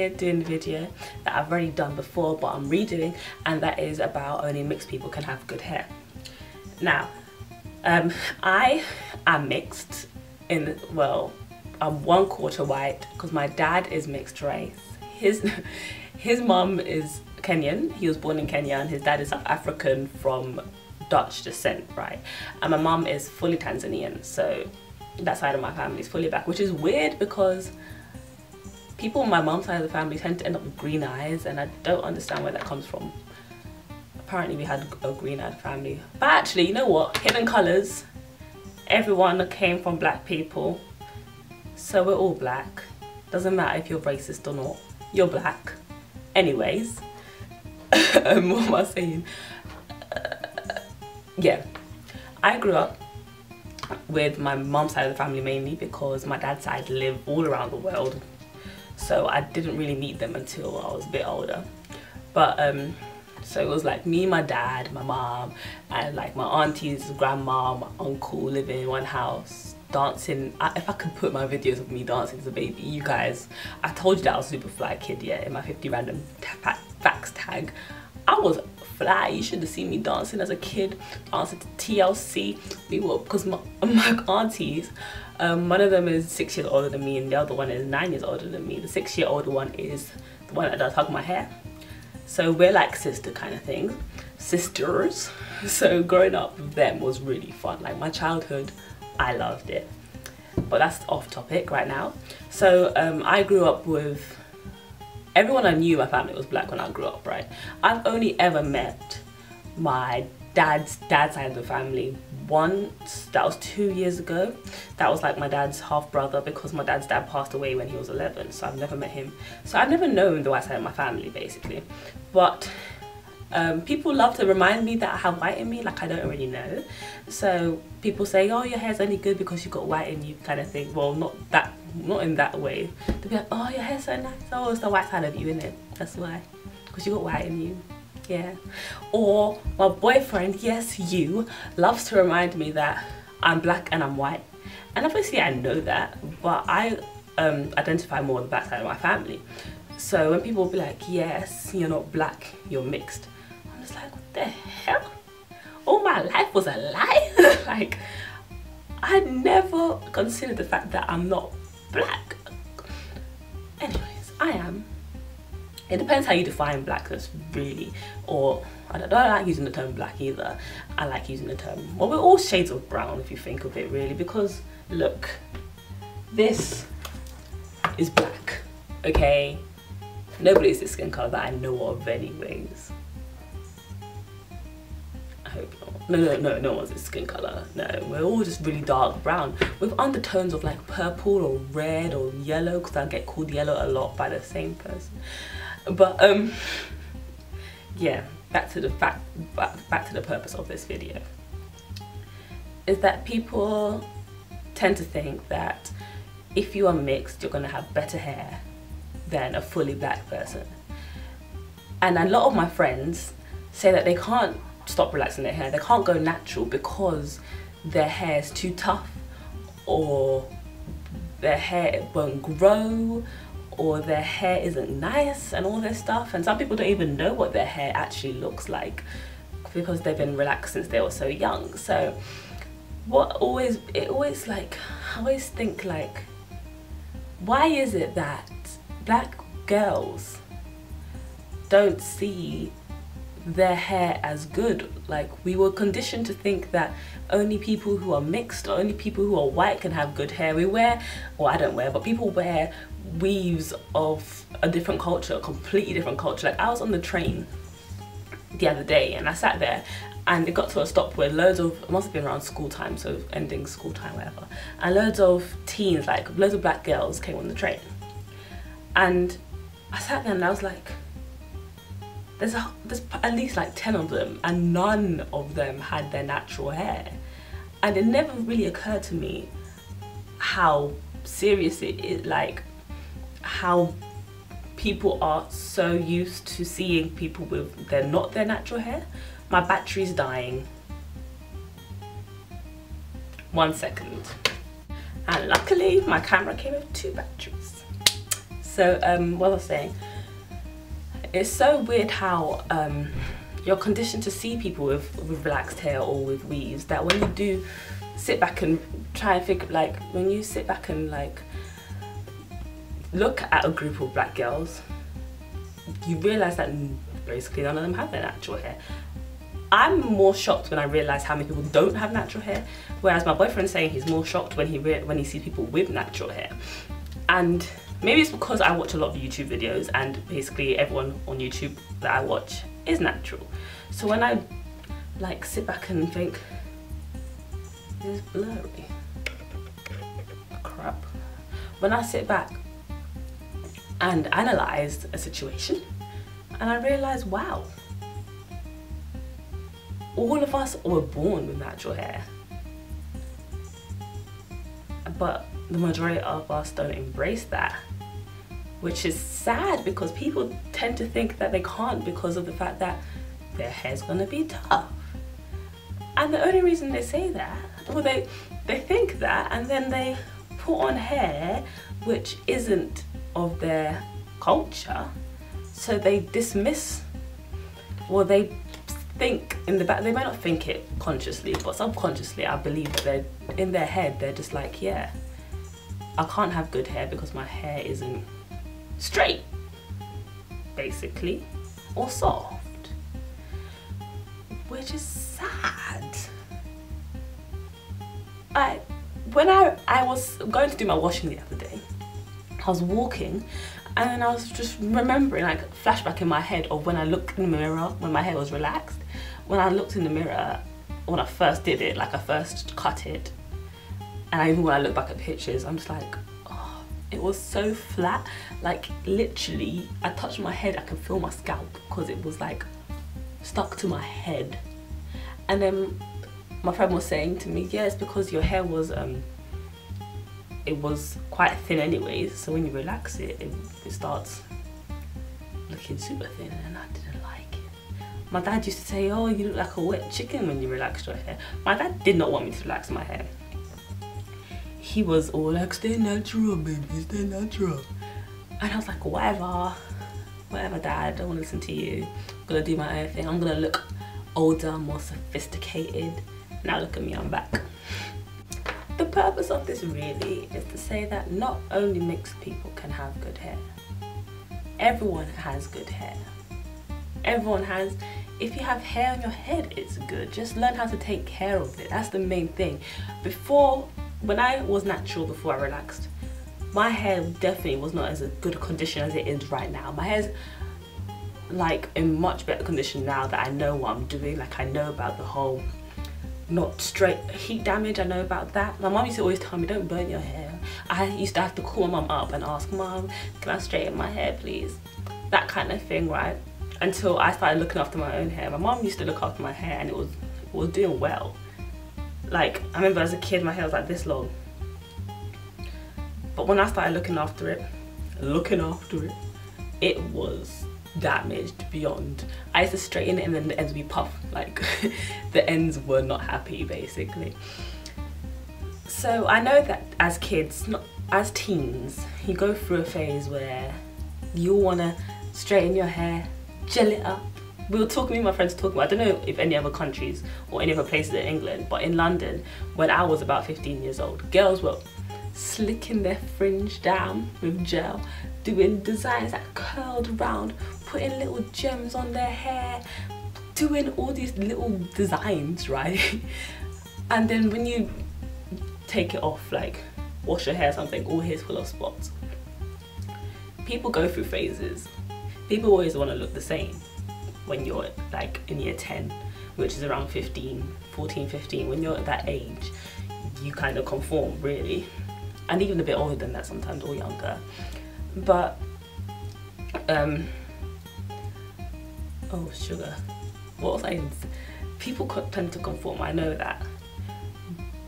here doing the video that I've already done before, but I'm redoing, and that is about only mixed people can have good hair. Now, I am mixed in, well, I'm 1/4 white because my dad is mixed race. His mum is Kenyan. He was born in Kenya, and his dad is South African from Dutch descent, right? And my mum is fully Tanzanian, so that side of my family is fully black, which is weird because people on my mum's side of the family tend to end up with green eyes, and I don't understand where that comes from. Apparently we had a green-eyed family, but actually, you know what, hidden colours, everyone came from black people, so we're all black. Doesn't matter if you're racist or not, you're black. Anyways, what am I saying? Yeah, I grew up with my mum's side of the family mainly because my dad's side live all around the world, so I didn't really meet them until I was a bit older. But so it was like me, my dad, my mom, and like my aunties, grandma, my uncle living in one house, dancing. If I could put my videos of me dancing as a baby, you guys, I told you that I was a super fly kid, yeah, in my 50 random facts tag. I was fly. You should have seen me dancing as a kid, dancing to TLC. We were, because my aunties, one of them is 6 years older than me and the other one is 9 years older than me. The 6-year-old one is the one that does hug my hair. So we're like sister kind of things, sisters. So growing up with them was really fun. Like my childhood, I loved it. But that's off topic right now. So I grew up with, everyone I knew, my family was black when I grew up, right? I've only ever met my dad's side of the family once. That was 2 years ago. That was like my dad's half brother, because my dad's dad passed away when he was 11, so I've never met him. So I've never known the white side of my family, basically. But people love to remind me that I have white in me, like I don't really know. So people say, oh, your hair's only good because you got white in you, kind of thing. Well, not in that way. They'll be like, oh, your hair's so nice. Oh, it's the white side of you, isn't it? That's why, because you got white in you. Yeah. Or my boyfriend, yes, you, loves to remind me that I'm black and I'm white. And obviously I know that, but I identify more with the black side of my family. So when people will be like, yes, you're not black, you're mixed, I'm just like, what the hell? All my life was a lie? Like, I never considered the fact that I'm not black. Anyways, I am. It depends how you define blackness, really. Or, I don't like using the term black either. I like using the term, well, we're all shades of brown if you think of it, really. Because, look, this is black, okay? Nobody's this skin colour that I know of anyways. I hope not. No one's this skin colour. No, we're all just really dark brown with undertones of like purple or red or yellow, because I get called yellow a lot by the same person. But yeah, back to the purpose of this video, is that people tend to think that if you are mixed, you're gonna have better hair than a fully black person. And a lot of my friends say that they can't stop relaxing their hair, they can't go natural because their hair is too tough, or their hair won't grow, or their hair isn't nice, and all this stuff. And some people don't even know what their hair actually looks like because they've been relaxed since they were so young. So I always think, like, why is it that black girls don't see their hair as good? Like, we were conditioned to think that only people who are mixed or only people who are white can have good hair. We wear, well, I don't wear, but people wear weaves of a different culture, a completely different culture. Like, I was on the train the other day and I sat there and it got to a stop where loads of, it must have been around school time, so ending school time, whatever, and loads of teens, like loads of black girls came on the train. And I sat there and I was like, there's at least like 10 of them, and none of them had their natural hair. And it never really occurred to me how serious it is, like how people are so used to seeing people with their natural hair. My battery's dying. 1 second. And luckily my camera came with 2 batteries. So what I was saying, it's so weird how you're conditioned to see people with relaxed hair or with weaves, that when you do sit back and try and figure, like when you sit back and like look at a group of black girls, you realise that basically none of them have their natural hair. I'm more shocked when I realise how many people don't have natural hair, whereas my boyfriend's saying he's more shocked when he sees people with natural hair. And maybe it's because I watch a lot of YouTube videos, and basically everyone on YouTube that I watch is natural. So when I like sit back and think, this is blurry, crap. When I sit back and analyse a situation, and I realise, wow, all of us were born with natural hair, but the majority of us don't embrace that, which is sad, because people tend to think that they can't because of the fact that their hair's gonna be tough. And the only reason they say that, or they think that, and then they put on hair which isn't of their culture, so they dismiss, or they think in the back, they might not think it consciously, but subconsciously I believe that they're in their head, they're just like, yeah, I can't have good hair because my hair isn't straight, basically, or soft, which is sad. When I was going to do my washing the other day, I was walking, and then I was just remembering, like, flashback in my head of when I looked in the mirror when my hair was relaxed. When I looked in the mirror, when I first did it, like I first cut it, and even when I look back at pictures, I'm just like, oh, it was so flat. Like literally, I touched my head, I could feel my scalp because it was like stuck to my head. And then my friend was saying to me, yeah, it's because your hair was it was quite thin anyways, so when you relax it, it starts looking super thin, and I didn't like it. My dad used to say, oh, you look like a wet chicken when you relax your hair. My dad did not want me to relax my hair. He was all like, stay natural, baby, stay natural. And I was like, whatever, dad, I don't want to listen to you. I'm gonna do my own thing. I'm gonna look older, more sophisticated. Now look at me, I'm back. The purpose of this really is to say that not only mixed people can have good hair, everyone has good hair. Everyone has, if you have hair on your head, it's good. Just learn how to take care of it. That's the main thing. Before, when I was natural, before I relaxed, my hair definitely was not as a good condition as it is right now. My hair's like in much better condition now that I know what I'm doing. Like I know about the whole not straight heat damage, I know about that. My mum used to always tell me, don't burn your hair. I used to have to call my mum up and ask, Mum, can I straighten my hair please? That kind of thing, right? Until I started looking after my own hair. My mum used to look after my hair and it was doing well. Like, I remember as a kid my hair was like this long. But when I started looking after it, it was damaged beyond. I used to straighten it and then the ends would be puffed. Like, the ends were not happy, basically. So I know that as kids, as teens, you go through a phase where you want to straighten your hair, gel it up. We were talking, me and my friends were talking about, I don't know if any other countries or any other places in England, but in London, when I was about 15 years old, girls were slicking their fringe down with gel, doing designs that curled around, putting little gems on their hair, doing all these little designs, right? And then when you take it off, like wash your hair or something, all hair's full of spots. People go through phases. People always want to look the same when you're like in year 10, which is around 14, 15. When you're at that age, you kind of conform, really. And even a bit older than that sometimes, or younger. But, oh sugar, what was I, people tend to conform, I know that.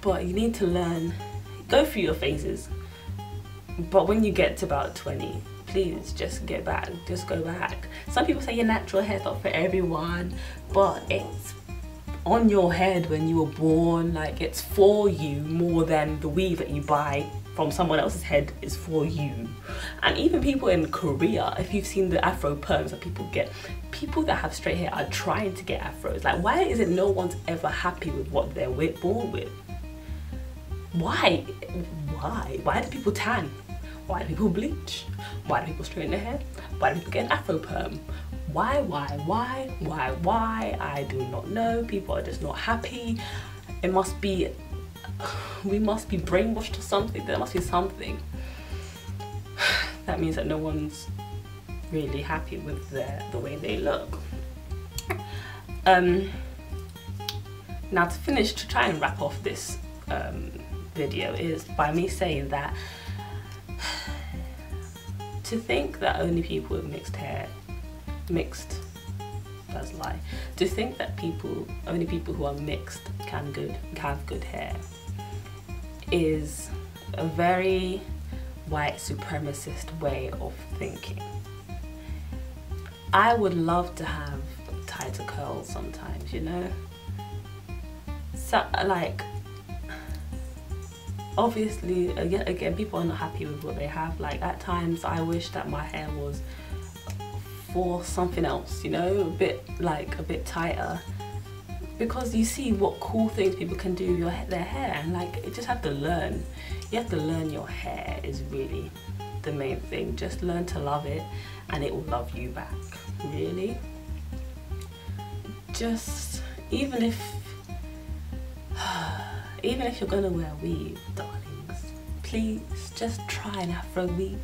But you need to learn, go through your phases. But when you get to about 20, please just get back, just go back. Some people say your natural hair's not for everyone, but it's on your head when you were born. Like, it's for you more than the weave that you buy from someone else's head is for you. And even people in Korea, if you've seen the afro perms that people get, people that have straight hair are trying to get afros. Like, why is it no one's ever happy with what they're born with? Why do people tan? Why do people bleach? Why do people straighten their hair? Why do people get an afro perm? Why? I do not know. People are just not happy. It must be, we must be brainwashed or something. There must be something. That means that no one's really happy with the way they look. Now to try and wrap off this video is by me saying that to think that only people with to think that only people who are mixed can have good hair is a very white supremacist way of thinking. I would love to have tighter curls sometimes, you know? So, like, obviously, again, people are not happy with what they have. Like, at times, I wish that my hair was for something else, you know? A bit tighter. Because you see what cool things people can do with their hair, and like, you just have to learn. You have to learn your hair is really the main thing. Just learn to love it, and it will love you back, really. Just, even if you're gonna wear a weave, darlings, please just try an afro weave.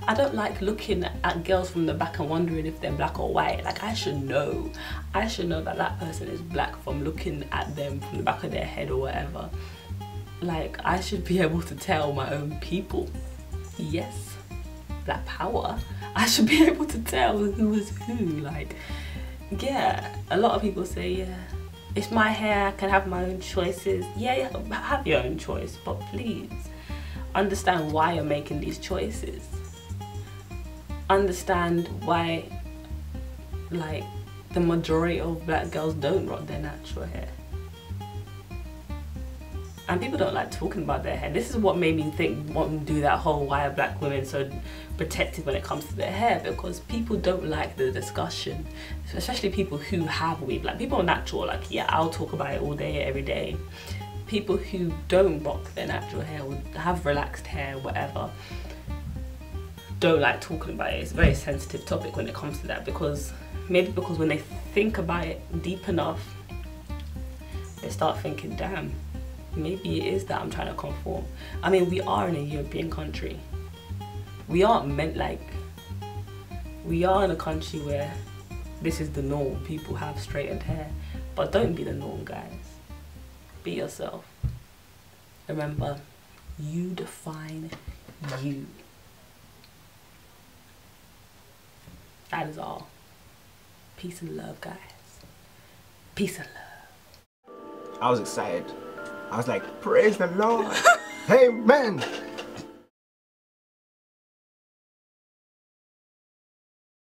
I don't like looking at girls from the back and wondering if they're black or white. Like, I should know that that person is black from looking at them from the back of their head or whatever. Like, I should be able to tell my own people. Yes, black power. I should be able to tell who is who. Like, yeah, a lot of people say, yeah, it's my hair, I can have my own choices. Yeah, have your own choice, but please understand why you're making these choices. Understand why, like, the majority of black girls don't rock their natural hair. And people don't like talking about their hair. This is what made me want to do that whole why are black women so protective when it comes to their hair, because people don't like the discussion, especially people who have weave. Like, people are natural, like, yeah, I'll talk about it all day, every day. People who don't rock their natural hair, or have relaxed hair, whatever, don't like talking about it. It's a very sensitive topic when it comes to that, because when they think about it deep enough, they start thinking, damn, maybe it is that I'm trying to conform. I mean, we are in a European country. We aren't meant, like, we are in a country where this is the norm. People have straightened hair, but don't be the norm, guys. Be yourself. Remember, you define you. That is all. Peace and love, guys. Peace and love. I was excited. I was like, praise the Lord. Amen.